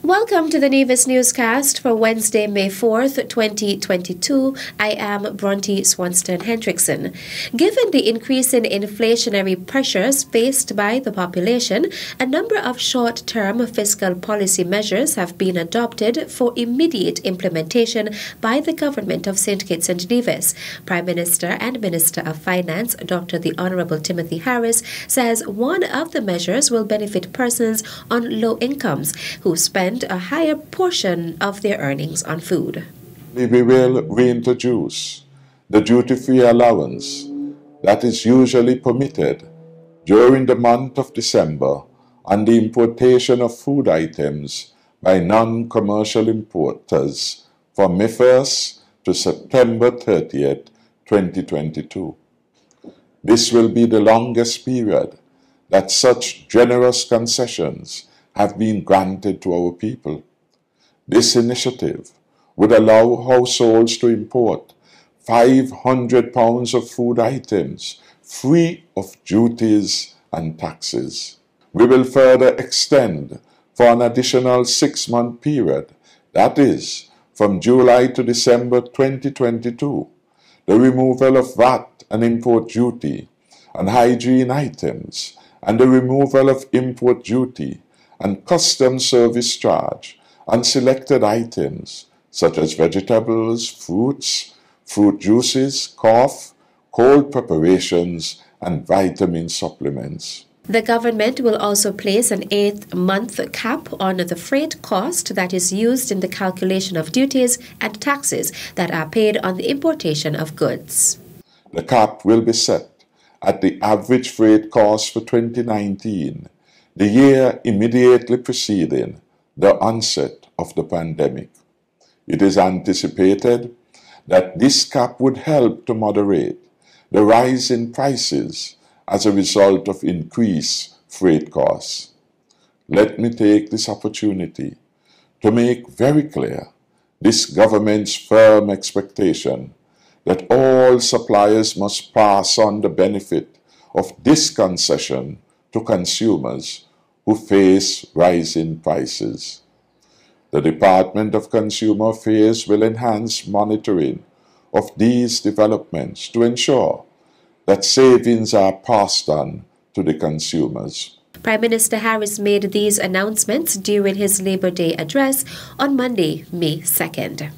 Welcome to the Nevis Newscast for Wednesday, May 4th, 2022. I am Bronte Swanston Hendrickson. Given the increasing inflationary pressures faced by the population, a number of short-term fiscal policy measures have been adopted for immediate implementation by the government of St. Kitts and Nevis. Prime Minister and Minister of Finance, Dr. the Honorable Timothy Harris, says one of the measures will benefit persons on low incomes who spend a higher portion of their earnings on food. We will reintroduce the duty-free allowance that is usually permitted during the month of December on the importation of food items by non-commercial importers from May 1st to September 30th, 2022. This will be the longest period that such generous concessions have been granted to our people. This initiative would allow households to import 500 pounds of food items free of duties and taxes. We will further extend for an additional 6-month period, that is, from July to December 2022, the removal of VAT and import duty on hygiene items and the removal of import duty and customs service charge on selected items such as vegetables, fruits, fruit juices, cough, cold preparations, and vitamin supplements. The government will also place an 8-month cap on the freight cost that is used in the calculation of duties and taxes that are paid on the importation of goods. The cap will be set at the average freight cost for 2019, the year immediately preceding the onset of the pandemic. It is anticipated that this cap would help to moderate the rise in prices as a result of increased freight costs. Let me take this opportunity to make very clear this government's firm expectation that all suppliers must pass on the benefit of this concession to consumers who face rising prices. The Department of Consumer Affairs will enhance monitoring of these developments to ensure that savings are passed on to the consumers. Prime Minister Harris made these announcements during his Labor Day address on Monday, May 2nd.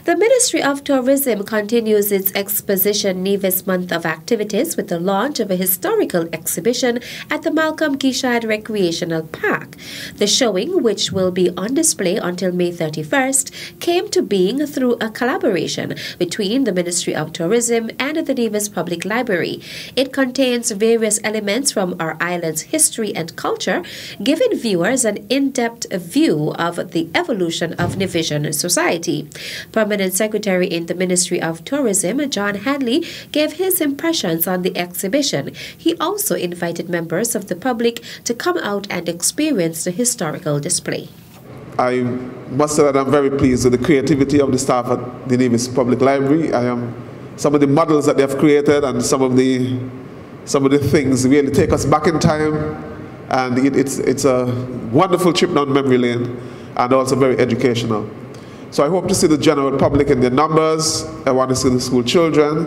The Ministry of Tourism continues its Exposition Nevis Month of activities with the launch of a historical exhibition at the Malcolm Gishad Recreational Park. The showing, which will be on display until May 31st, came to being through a collaboration between the Ministry of Tourism and the Nevis Public Library. It contains various elements from our island's history and culture, giving viewers an in-depth view of the evolution of Nevisian society. Permanent Secretary in the Ministry of Tourism, John Hanley, gave his impressions on the exhibition. He also invited members of the public to come out and experience the historical display. I must say that I'm very pleased with the creativity of the staff at the Nevis Public Library. Some of the models that they have created and some of the things really take us back in time, and it's a wonderful trip down memory lane and also very educational. So I hope to see the general public in their numbers. I want to see the school children.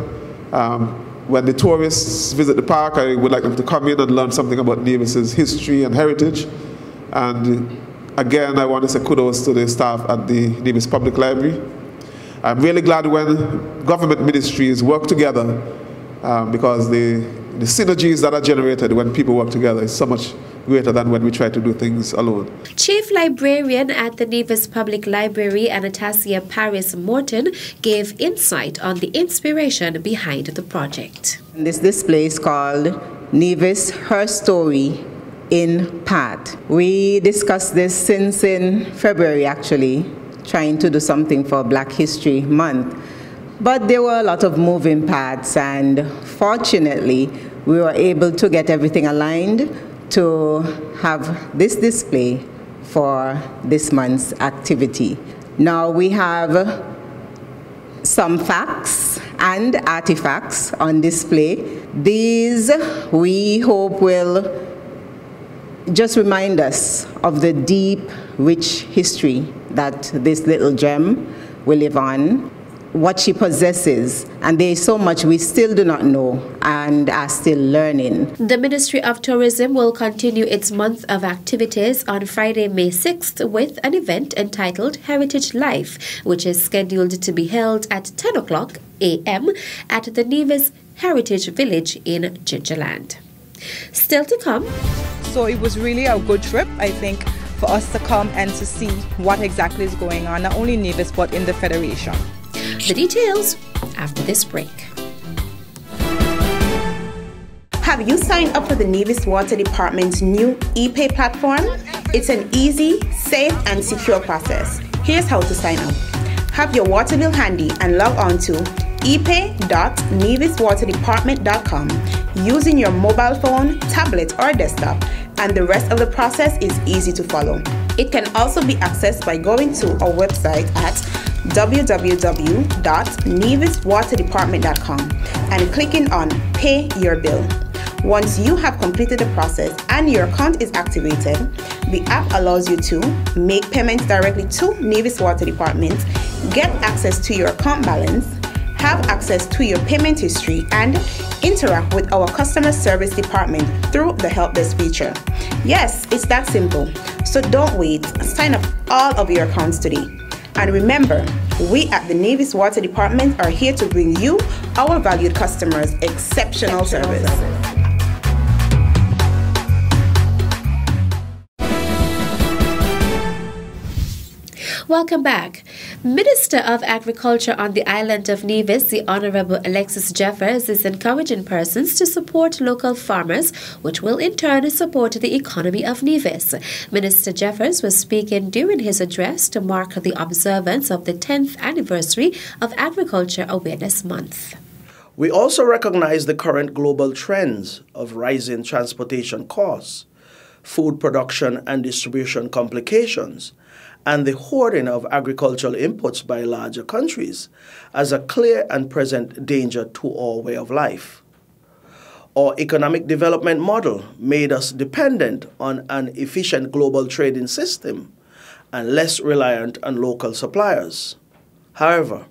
When the tourists visit the park, I would like them to come in and learn something about Nevis's history and heritage. And again, I want to say kudos to the staff at the Nevis Public Library. I'm really glad when government ministries work together because the synergies that are generated when people work together is so much greater than when we try to do things alone. Chief Librarian at the Nevis Public Library, Anastasia Paris Morton, gave insight on the inspiration behind the project. This display is called Nevis, Her Story in Part. We discussed this since in February, actually, trying to do something for Black History Month. But there were a lot of moving parts, and fortunately, we were able to get everything aligned to have this display for this month's activity. Now we have some facts and artifacts on display. These we hope will just remind us of the deep, rich history that this little gem will live on, what she possesses, and there is so much we still do not know and are still learning. The Ministry of Tourism will continue its month of activities on Friday, May 6th with an event entitled Heritage Life, which is scheduled to be held at 10 o'clock a.m. at the Nevis Heritage Village in Gingerland. Still to come. So it was really a good trip, I think, for us to come and to see what exactly is going on, not only in Nevis but in the Federation. The details after this break. Have you signed up for the Nevis Water Department's new ePay platform? It's an easy, safe, and secure process. Here's how to sign up. Have your water bill handy and log on to epay.neviswaterdepartment.com using your mobile phone, tablet, or desktop, and the rest of the process is easy to follow. It can also be accessed by going to our website at www.neviswaterdepartment.com and clicking on Pay Your Bill. Once you have completed the process and your account is activated, the app allows you to make payments directly to Nevis Water Department, get access to your account balance, have access to your payment history, and interact with our customer service department through the help desk feature. Yes, it's that simple. So don't wait. Sign up all of your accounts today. And remember, we at the Nevis Water Department are here to bring you, our valued customers, exceptional service. Welcome back. Minister of Agriculture on the island of Nevis, the Honorable Alexis Jeffers, is encouraging persons to support local farmers, which will in turn support the economy of Nevis. Minister Jeffers was speaking during his address to mark the observance of the 10th anniversary of Agriculture Awareness Month. We also recognize the current global trends of rising transportation costs, food production and distribution complications, and the hoarding of agricultural inputs by larger countries as a clear and present danger to our way of life. Our economic development model made us dependent on an efficient global trading system and less reliant on local suppliers. However,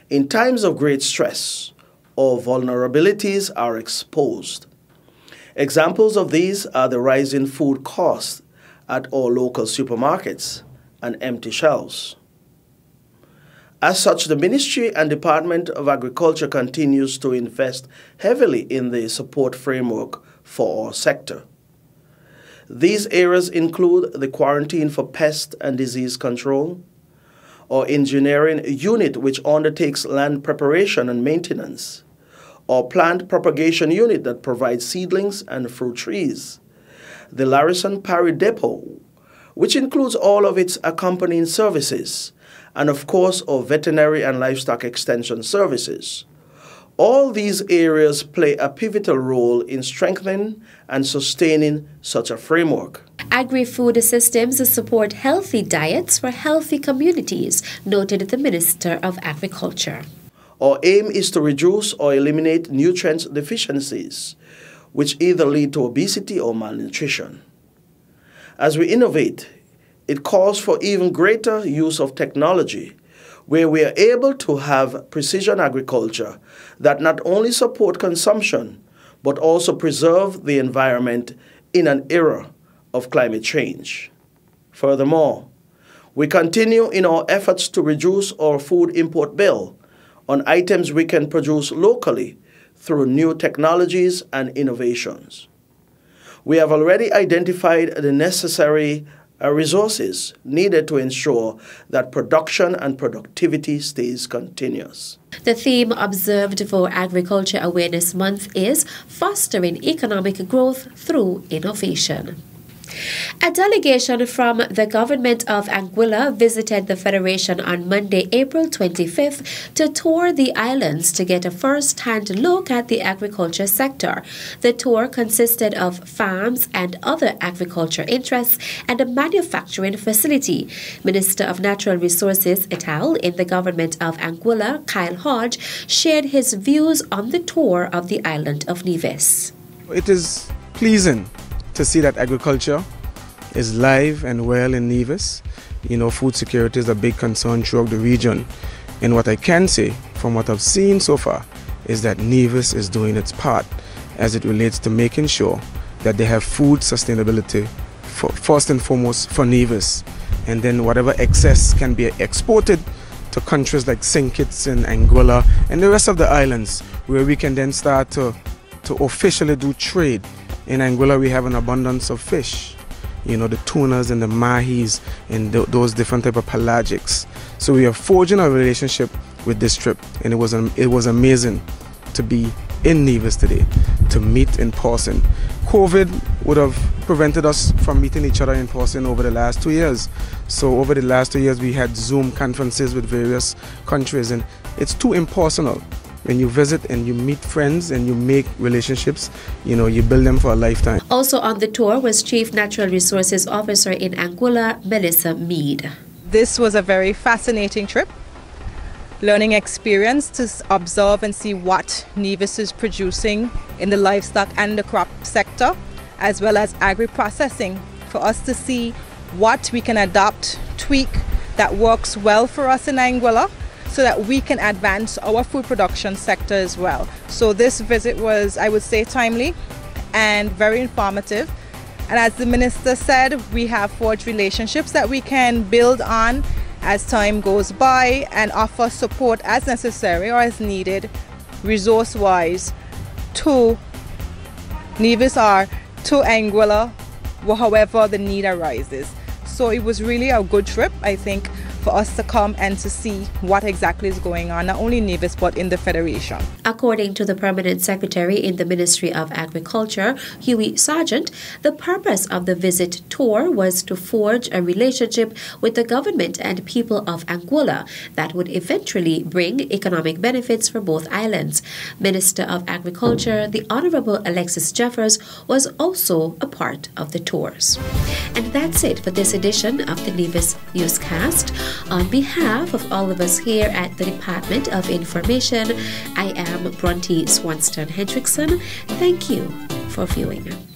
in times of great stress, our vulnerabilities are exposed. Examples of these are the rising food costs at our local supermarkets and empty shelves. As such, the Ministry and Department of Agriculture continues to invest heavily in the support framework for our sector. These areas include the quarantine for pest and disease control, our engineering unit which undertakes land preparation and maintenance, our plant propagation unit that provides seedlings and fruit trees, the Larison Parry Depot, which includes all of its accompanying services, and of course our veterinary and livestock extension services. All these areas play a pivotal role in strengthening and sustaining such a framework. Agri-food systems support healthy diets for healthy communities, noted the Minister of Agriculture. Our aim is to reduce or eliminate nutrient deficiencies, which either lead to obesity or malnutrition. As we innovate, it calls for even greater use of technology, where we are able to have precision agriculture that not only support consumption, but also preserve the environment in an era of climate change. Furthermore, we continue in our efforts to reduce our food import bill on items we can produce locally through new technologies and innovations. We have already identified the necessary resources needed to ensure that production and productivity stays continuous. The theme observed for Agriculture Awareness Month is Fostering Economic Growth Through Innovation. A delegation from the government of Anguilla visited the Federation on Monday, April 25th to tour the islands to get a first-hand look at the agriculture sector. The tour consisted of farms and other agriculture interests and a manufacturing facility. Minister of Natural Resources et al. In the government of Anguilla, Kyle Hodge, shared his views on the tour of the island of Nevis. It is pleasing to see that agriculture is live and well in Nevis. You know, food security is a big concern throughout the region. And what I can say, from what I've seen so far, is that Nevis is doing its part as it relates to making sure that they have food sustainability first and foremost for Nevis. And then whatever excess can be exported to countries like St. Kitts and Anguilla and the rest of the islands, where we can then start to officially do trade. In Anguilla we have an abundance of fish. You know, the tunas and the mahis and those different type of pelagics. So we are forging a relationship with this trip, and it was amazing to be in Nevis today, to meet in person. COVID would have prevented us from meeting each other in person over the last 2 years. So over the last 2 years we had Zoom conferences with various countries, and it's too impersonal. When you visit and you meet friends and you make relationships, you know, you build them for a lifetime. Also on the tour was Chief Natural Resources Officer in Anguilla, Melissa Mead. This was a very fascinating trip. Learning experience to observe and see what Nevis is producing in the livestock and the crop sector, as well as agri-processing, for us to see what we can adapt, tweak, that works well for us in Anguilla, so that we can advance our food production sector as well. So this visit was, I would say, timely and very informative. And as the Minister said, we have forged relationships that we can build on as time goes by and offer support as necessary or as needed, resource-wise, to Nevis or to Anguilla, however the need arises. So it was really a good trip, I think, for us to come and to see what exactly is going on, not only in Nevis but in the Federation. According to the Permanent Secretary in the Ministry of Agriculture, Huey Sargent, the purpose of the visit tour was to forge a relationship with the government and people of Anguilla that would eventually bring economic benefits for both islands. Minister of Agriculture, the Honorable Alexis Jeffers, was also a part of the tours. And that's it for this edition of the Nevis Newscast. On behalf of all of us here at the Department of Information, I am Bronte Swanston Hendrickson. Thank you for viewing.